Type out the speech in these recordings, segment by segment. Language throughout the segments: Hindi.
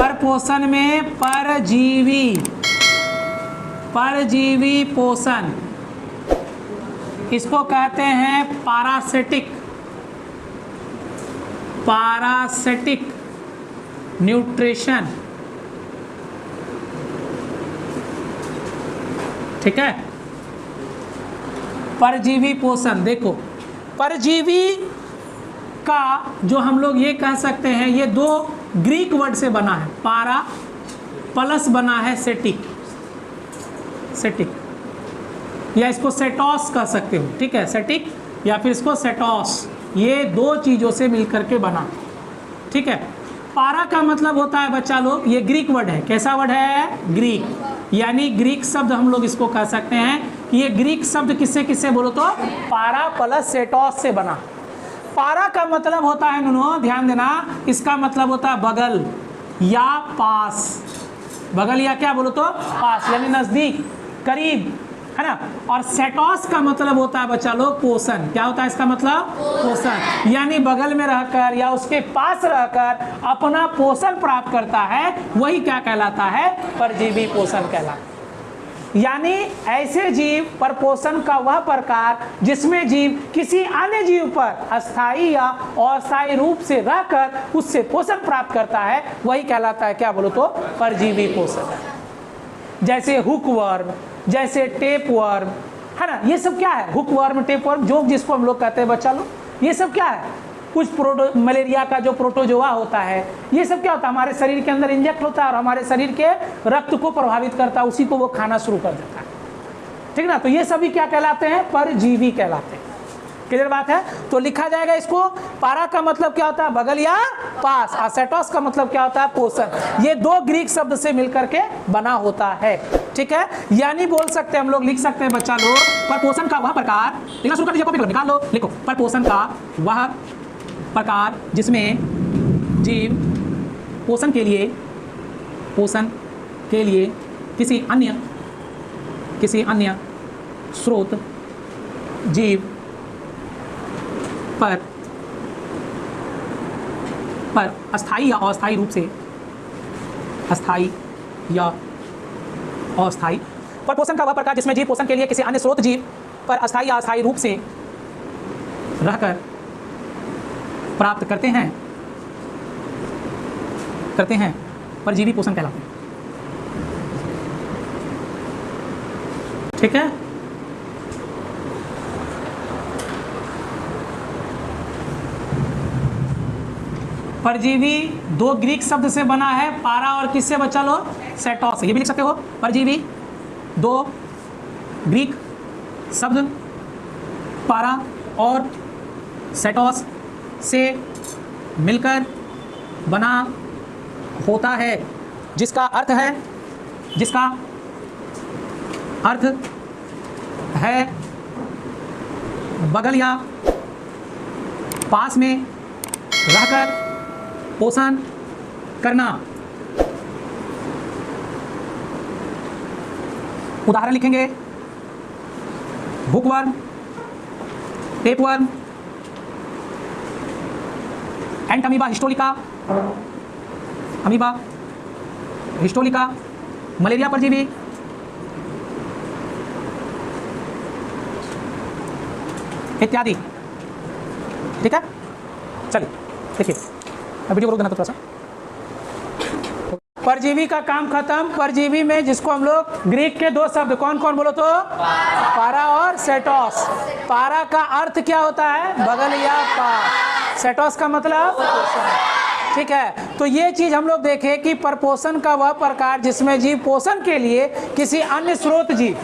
परपोषण में परजीवी पोषण, इसको कहते हैं पैरासिटिक न्यूट्रिशन। ठीक है, परजीवी पोषण। देखो, परजीवी का जो हम लोग ये कह सकते हैं, ये दो ग्रीक वर्ड से बना है। पारा प्लस बना है सेटिक, या इसको सेटॉस कह सकते हो। ठीक है, सेटिक या फिर इसको सेटॉस, ये दो चीज़ों से मिलकर के बना। ठीक है, पारा का मतलब होता है बच्चा लोग, ये ग्रीक वर्ड है। कैसा वर्ड है? ग्रीक, यानी ग्रीक शब्द हम लोग इसको कह सकते हैं कि ये ग्रीक शब्द किससे बोलो तो पारा प्लस सेटॉस से बना। पारा का मतलब होता है नुनो, ध्यान देना, इसका मतलब होता है बगल या पास। बगल या क्या बोलो तो पास, यानी नज़दीक, करीब, है ना। और सेटॉस का मतलब होता है बच्चा लोग पोषण। क्या होता है इसका मतलब? पोषण, यानी बगल में रहकर या उसके पास रहकर अपना पोषण प्राप्त करता है, वही क्या कहलाता है? परजीवी पोषण कहलाता है। यानी ऐसे जीव, परपोषण का वह प्रकार जिसमें जीव किसी अन्य जीव पर अस्थायी या अस्थायी रूप से रहकर उससे पोषण प्राप्त करता है, वही कहलाता है क्या बोलो तो परजीवी पोषण। जैसे हुकवर्म, जैसे टेपवर्म, है ना, ये सब क्या है? हुकवर्म, टेपवर्म, जो जिसको हम लोग कहते हैं बच्चा लोग, ये सब क्या है? कुछ मलेरिया का जो प्रोटोजोआ होता है, ये सब क्या होता है? हमारे शरीर के अंदर इंजेक्ट होता है और हमारे शरीर के रक्त को प्रभावित करता है, उसी को वो खाना शुरू कर देता है। ठीक ना, तो ये सभी क्या कहलाते हैं? परजीवी कहलाते हैं। क्लियर बात है? तो लिखा जाएगा इसको, पारा का मतलब क्या होता है? बगल या पास, और सेटॉस का मतलब क्या होता है? पोषण। ये दो ग्रीक शब्द से मिलकर के बना होता है। ठीक है, यानी बोल सकते हैं हम लोग, लिख सकते हैं बच्चा लोग, परपोषण का वह प्रकार, लिखना शुरू कर दीजिए, कॉपी निकाल लो, लिखो, परपोषण का वह प्रकार जिसमें जीव पोषण के लिए किसी अन्य स्रोत जीव पर अस्थायी या अस्थायी रूप से, परपोषण का वह प्रकार जिसमें जीव पोषण के लिए किसी अन्य स्रोत जीव पर अस्थायी या अस्थायी रूप से रहकर प्राप्त करते हैं परजीवी पोषण कहलाते हैं। ठीक है, परजीवी दो ग्रीक शब्द से बना है, पारा और किससे बच्चा लो? सेटॉस। ये भी लिख सकते हो, परजीवी दो ग्रीक शब्द पारा और सेटॉस से मिलकर बना होता है, जिसका अर्थ है बगल या पास में रहकर पोषण करना। उदाहरण लिखेंगे, hookworm, tapeworm, and amoeba histolytica, malaria परजीवी, इत्यादि। ठीक है, चलिए देखिए, वीडियो को रोक देना तो थोड़ा सा। परजीवी का काम खत्म। परजीवी में जिसको हम लोग ग्रीक के दो शब्द कौन कौन बोलो तो? पारा और सेटॉस। पारा का अर्थ क्या होता है? बगल या पास। सेटॉस का मतलब? ठीक है, तो ये चीज हम लोग देखें कि परपोषण का वह प्रकार जिसमें जीव पोषण के लिए किसी अन्य स्रोत जीव,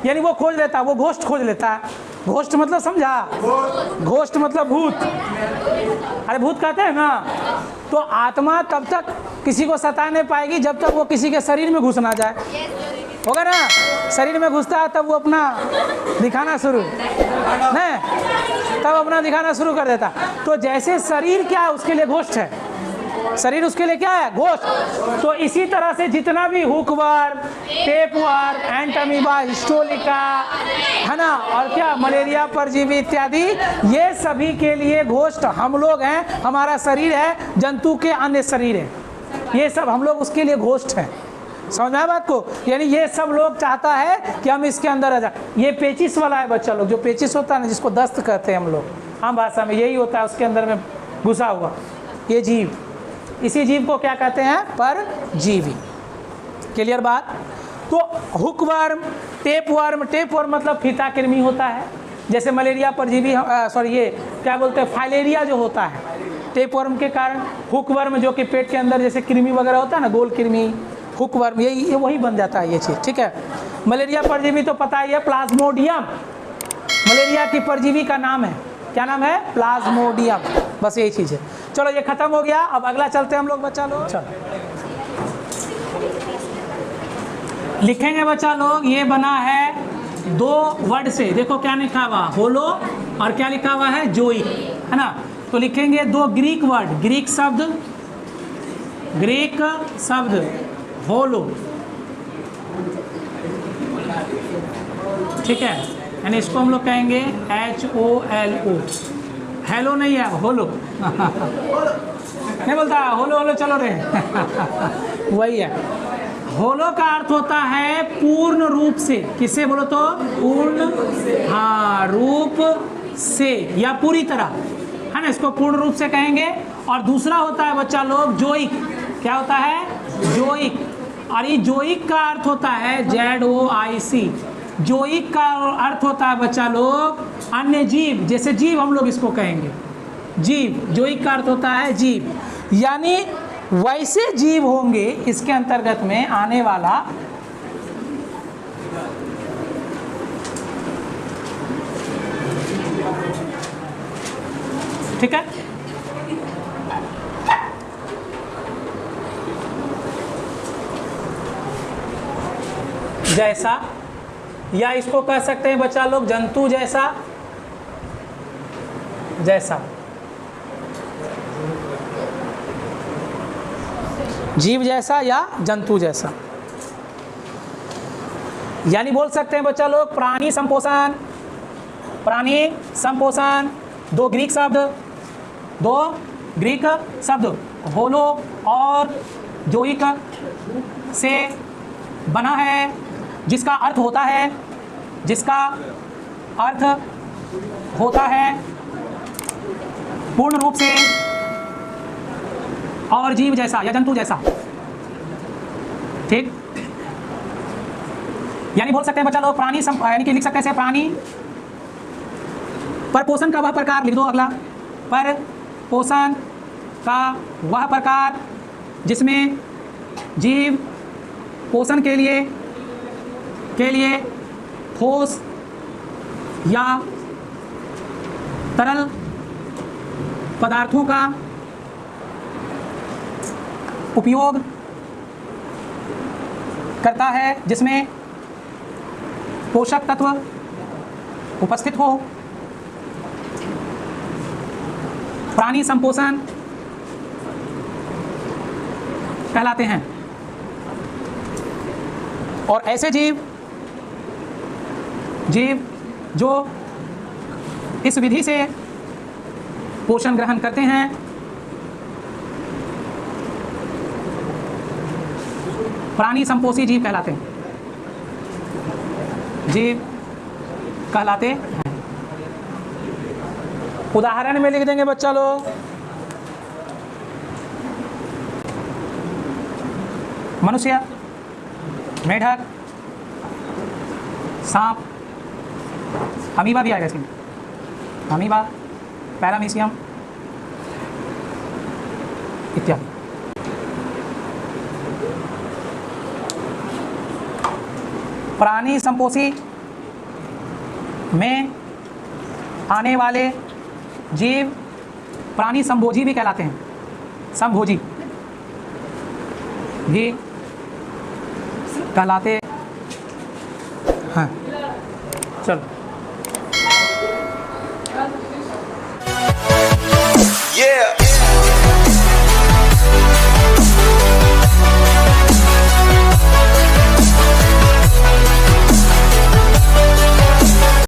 यानी वो खोज लेता है, वो घोष्ट खोज लेता है। घोष्ट मतलब समझा? घोष्ट मतलब भूत। अरे भूत कहते हैं ना। तो आत्मा तब तक किसी को सता नहीं पाएगी जब तक वो किसी के शरीर में घुस ना जाए। होगा ना? शरीर में घुसता है तब वो अपना दिखाना शुरू नहीं, तब अपना दिखाना शुरू कर देता। तो जैसे शरीर क्या है उसके लिए घोष्ट है, शरीर उसके लिए क्या है? घोष्ट। तो इसी तरह से जितना भी हुकवर्म, टेपवर्म, एंट अमीबा, हिस्टोलिका, है ना, और क्या मलेरिया परजीवी इत्यादि, ये सभी के लिए घोष्ट हम लोग हैं, हमारा शरीर है, जंतु के अन्य शरीर है। ये सब हम लोग उसके लिए घोस्ट हैं, समझ में आया बात को? यानी ये सब लोग चाहता है कि हम इसके अंदर आ जाए। ये पेचिस वाला है बच्चा लोग, जो पेचिस होता है ना, जिसको दस्त कहते हैं हम लोग आम भाषा में, यही होता है उसके अंदर में घुसा हुआ ये जीव। इसी जीव को क्या कहते हैं? परजीवी। क्लियर बात? तो हुकवर्म, टेपवर्म, टेपवर्म मतलब फीता कृमि होता है, जैसे मलेरिया परजीवी, सॉरी ये क्या बोलते हैं, फाइलेरिया जो होता है टेपवर्म के कारण। हुकवर्म जो कि पेट के अंदर जैसे कृमि वगैरह होता है ना, गोल कृमि, हुकवर्म, ये वही बन जाता है ये चीज़, ठीक है। मलेरिया परजीवी तो पता ही है, प्लाज्मोडियम मलेरिया की परजीवी का नाम है। क्या नाम है? प्लाज्मोडियम। बस यही चीज़ है। चलो ये खत्म हो गया, अब अगला चलते हैं हम लोग बच्चा लोग। चलो लिखेंगे बच्चा लोग, ये बना है 2 वर्ड से। देखो क्या लिखा हुआ, होलो, और क्या लिखा हुआ है, जोइक, है ना। तो लिखेंगे 2 ग्रीक वर्ड, ग्रीक शब्द होलो, ठीक है। यानी इसको हम लोग कहेंगे HOLO, हेलो नहीं है, होलो नहीं बोलता होलो होलो चलो रे वही है। होलो का अर्थ होता है पूर्ण रूप से। किससे बोलो तो? पूर्ण, हाँ, रूप से या पूरी तरह, है ना, इसको पूर्ण रूप से कहेंगे। और दूसरा होता है बच्चा लोग जोइक। क्या होता है? जोइक। और ये जोइक का अर्थ होता है ZOIC। जोइक का अर्थ होता है बच्चा लोग अन्य जीव, जैसे जीव हम लोग इसको कहेंगे जीव। जोइक का अर्थ होता है जीव, यानी वैसे जीव होंगे इसके अंतर्गत में आने वाला। ठीक है, जैसा, या इसको कह सकते हैं बच्चा लोग जंतु जैसा, जैसा जीव जैसा या जंतु जैसा। यानी बोल सकते हैं बच्चा लोग प्राणी संपोषण, प्राणी संपोषण। 2 ग्रीक शब्द होलो और जोइक से बना है, जिसका अर्थ होता है पूर्ण रूप से और जीव जैसा या जंतु जैसा। ठीक, यानी बोल सकते हैं बच्चा लोग प्राणी यानी कि लिख सकते हैं प्राणी पर पोषण का वह प्रकार, लिख दो अगला, पर पोषण का वह प्रकार जिसमें जीव पोषण के लिए ठोस या तरल पदार्थों का उपयोग करता है, जिसमें पोषक तत्व उपस्थित हो। प्राणी संपोषण कहलाते हैं। और ऐसे जीव जो इस विधि से पोषण ग्रहण करते हैं प्राणी संपोषी जीव कहलाते हैं, हैं। उदाहरण में लिख देंगे बच्चा लोग मनुष्य, मेढक, सांप, अमीबा भी आएगा इसमें, अमीबा, पैरामीशियम इत्यादि। प्राणी संपोषी में आने वाले जीव प्राणी संभोजी भी कहलाते हैं, संभोजी भी कहलाते हैं। चलो